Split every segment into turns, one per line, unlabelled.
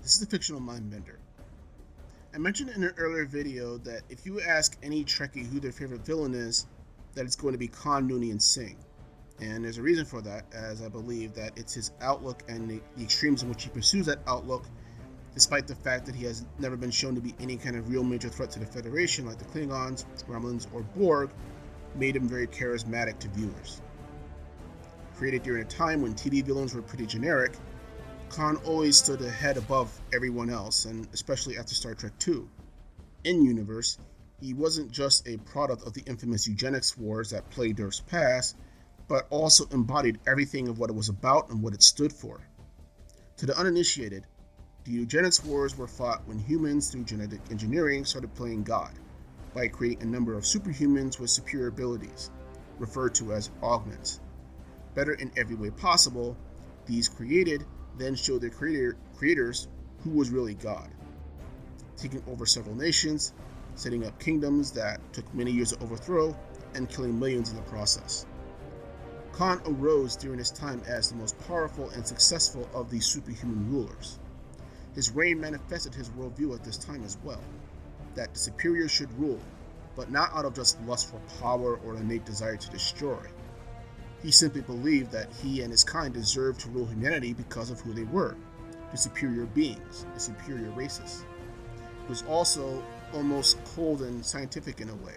This is a fictional mind bender. I mentioned in an earlier video that if you ask any Trekkie who their favorite villain is, that it's going to be Noonian Singh. And there's a reason for that, as I believe that it's his outlook and the extremes in which he pursues that outlook, despite the fact that he has never been shown to be any kind of real major threat to the Federation like the Klingons, Gremlins, or Borg, made him very charismatic to viewers. Created during a time when TV villains were pretty generic, Khan always stood ahead above everyone else, and especially after Star Trek II. In-universe, he wasn't just a product of the infamous eugenics wars that plagued Earth's past, but also embodied everything of what it was about and what it stood for. To the uninitiated, the eugenics wars were fought when humans, through genetic engineering, started playing God, by creating a number of superhumans with superior abilities, referred to as augments. Better in every way possible, these created then showed their creators who was really God, taking over several nations, setting up kingdoms that took many years to overthrow, and killing millions in the process. Khan arose during his time as the most powerful and successful of these superhuman rulers. His reign manifested his worldview at this time as well, that the superior should rule, but not out of just lust for power or an innate desire to destroy. He simply believed that he and his kind deserved to rule humanity because of who they were, the superior beings, the superior races. It was also almost cold and scientific in a way.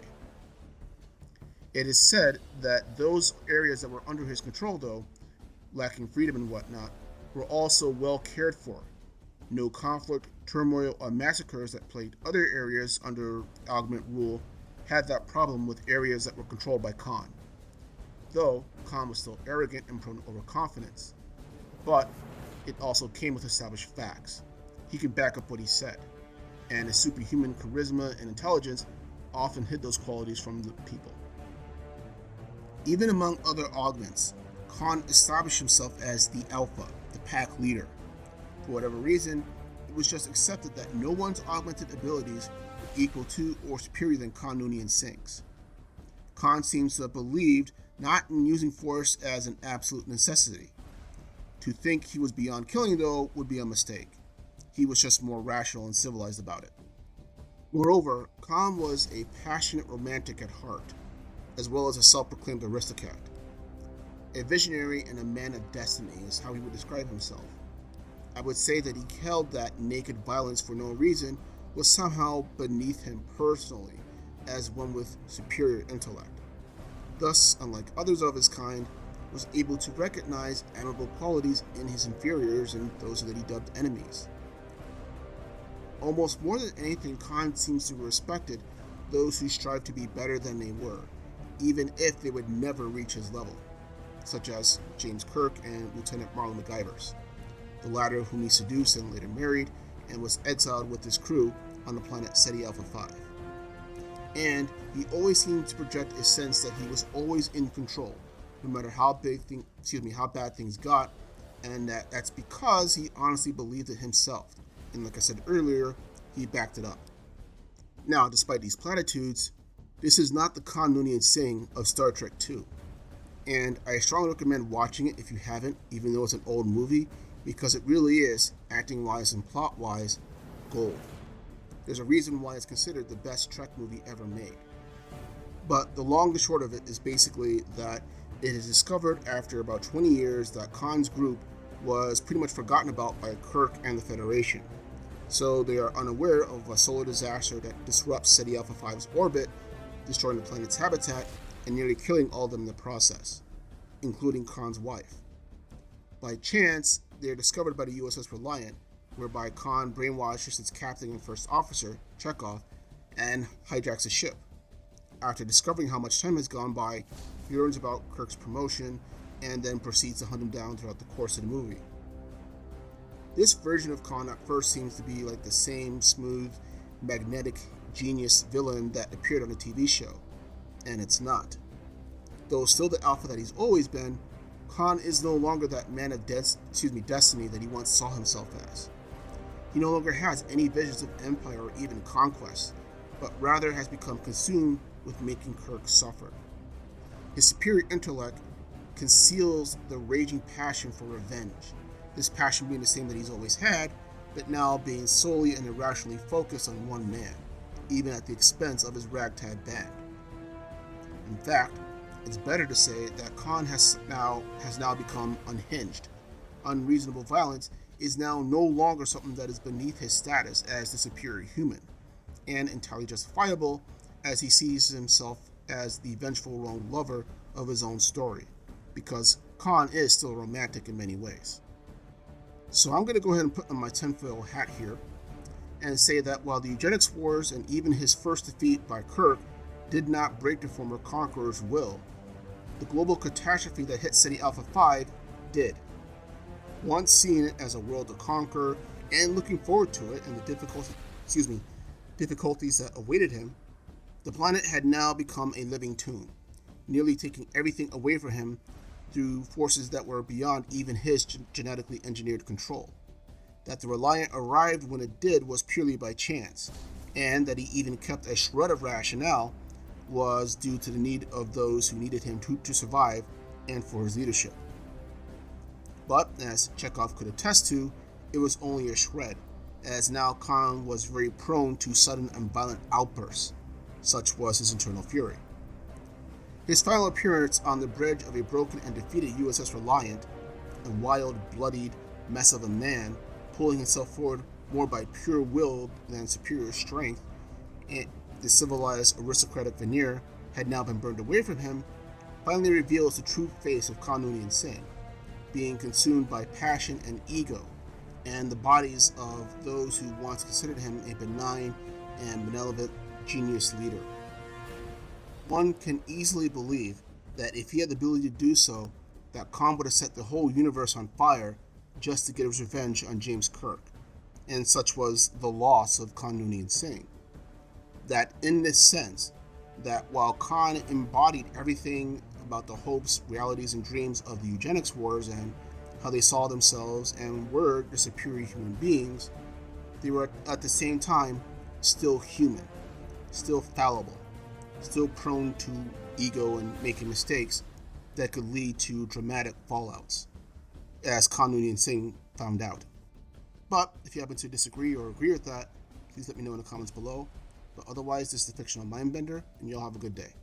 It is said that those areas that were under his control, though, lacking freedom and whatnot, were also well cared for. No conflict, turmoil, or massacres that plagued other areas under augment rule had that problem with areas that were controlled by Khan. Though Khan was still arrogant and prone to overconfidence. But it also came with established facts. He could back up what he said, and his superhuman charisma and intelligence often hid those qualities from the people. Even among other augments, Khan established himself as the alpha, the pack leader. For whatever reason, it was just accepted that no one's augmented abilities were equal to or superior than Noonian Singh's. Khan seems to have believed not in using force as an absolute necessity. To think he was beyond killing, though, would be a mistake. He was just more rational and civilized about it. Moreover, Khan was a passionate romantic at heart, as well as a self-proclaimed aristocrat. A visionary and a man of destiny is how he would describe himself. I would say that he held that naked violence for no reason was somehow beneath him personally, as one with superior intellect. Thus, unlike others of his kind, was able to recognize admirable qualities in his inferiors and those that he dubbed enemies. Almost more than anything, Khan seems to have respected those who strive to be better than they were, even if they would never reach his level, such as James Kirk and Lieutenant Marlon McIvers, the latter whom he seduced and later married, and was exiled with his crew on the planet Ceti Alpha 5. And he always seemed to project a sense that he was always in control, no matter how bad things got, and that's because he honestly believed it himself. And like I said earlier, he backed it up. Now, despite these platitudes, this is not the Noonian Singh of Star Trek II. And I strongly recommend watching it if you haven't, even though it's an old movie, because it really is, acting-wise and plot-wise, gold. There's a reason why it's considered the best Trek movie ever made. But the long and short of it is basically that it is discovered after about 20 years that Khan's group was pretty much forgotten about by Kirk and the Federation. So they are unaware of a solar disaster that disrupts Ceti Alpha 5's orbit, destroying the planet's habitat and nearly killing all of them in the process, including Khan's wife. By chance, they are discovered by the USS Reliant, whereby Khan brainwashes its captain and first officer, Chekhov, and hijacks the ship. After discovering how much time has gone by, he learns about Kirk's promotion and then proceeds to hunt him down throughout the course of the movie. This version of Khan at first seems to be like the same smooth, magnetic genius villain that appeared on the TV show, and it's not. Though still the alpha that he's always been, Khan is no longer that man of destiny that he once saw himself as. He no longer has any visions of empire or even conquest, but rather has become consumed with making Kirk suffer. His superior intellect conceals the raging passion for revenge, this passion being the same that he's always had, but now being solely and irrationally focused on one man, even at the expense of his ragtag band. In fact, it's better to say that Khan has now become unhinged. Unreasonable violence is now no longer something that is beneath his status as the superior human, and entirely justifiable as he sees himself as the vengeful lone lover of his own story, because Khan is still romantic in many ways. So I'm going to go ahead and put on my tinfoil hat here and say that while the eugenics wars and even his first defeat by Kirk did not break the former conqueror's will, the global catastrophe that hit Ceti Alpha 5 did. Once seeing it as a world to conquer and looking forward to it and the difficulties that awaited him, the planet had now become a living tomb, nearly taking everything away from him through forces that were beyond even his genetically engineered control. That the Reliant arrived when it did was purely by chance, and that he even kept a shred of rationale was due to the need of those who needed him to survive and for his leadership. But, as Chekhov could attest to, it was only a shred, as now Khan was very prone to sudden and violent outbursts. Such was his internal fury. His final appearance on the bridge of a broken and defeated USS Reliant, a wild, bloodied mess of a man, pulling himself forward more by pure will than superior strength, and the civilized aristocratic veneer had now been burned away from him, finally reveals the true face of Noonian Singh, being consumed by passion and ego, and the bodies of those who once considered him a benign and benevolent genius leader. One can easily believe that if he had the ability to do so, that Khan would have set the whole universe on fire just to get his revenge on James Kirk, and such was the loss of Noonian Singh. That in this sense, that while Khan embodied everything about the hopes, realities, and dreams of the eugenics wars and how they saw themselves and were the superior human beings, they were at the same time still human, still fallible, still prone to ego and making mistakes that could lead to dramatic fallouts, as Noonian Singh found out. But if you happen to disagree or agree with that, please let me know in the comments below. But otherwise, this is the Fictional Mindbender, and y'all have a good day.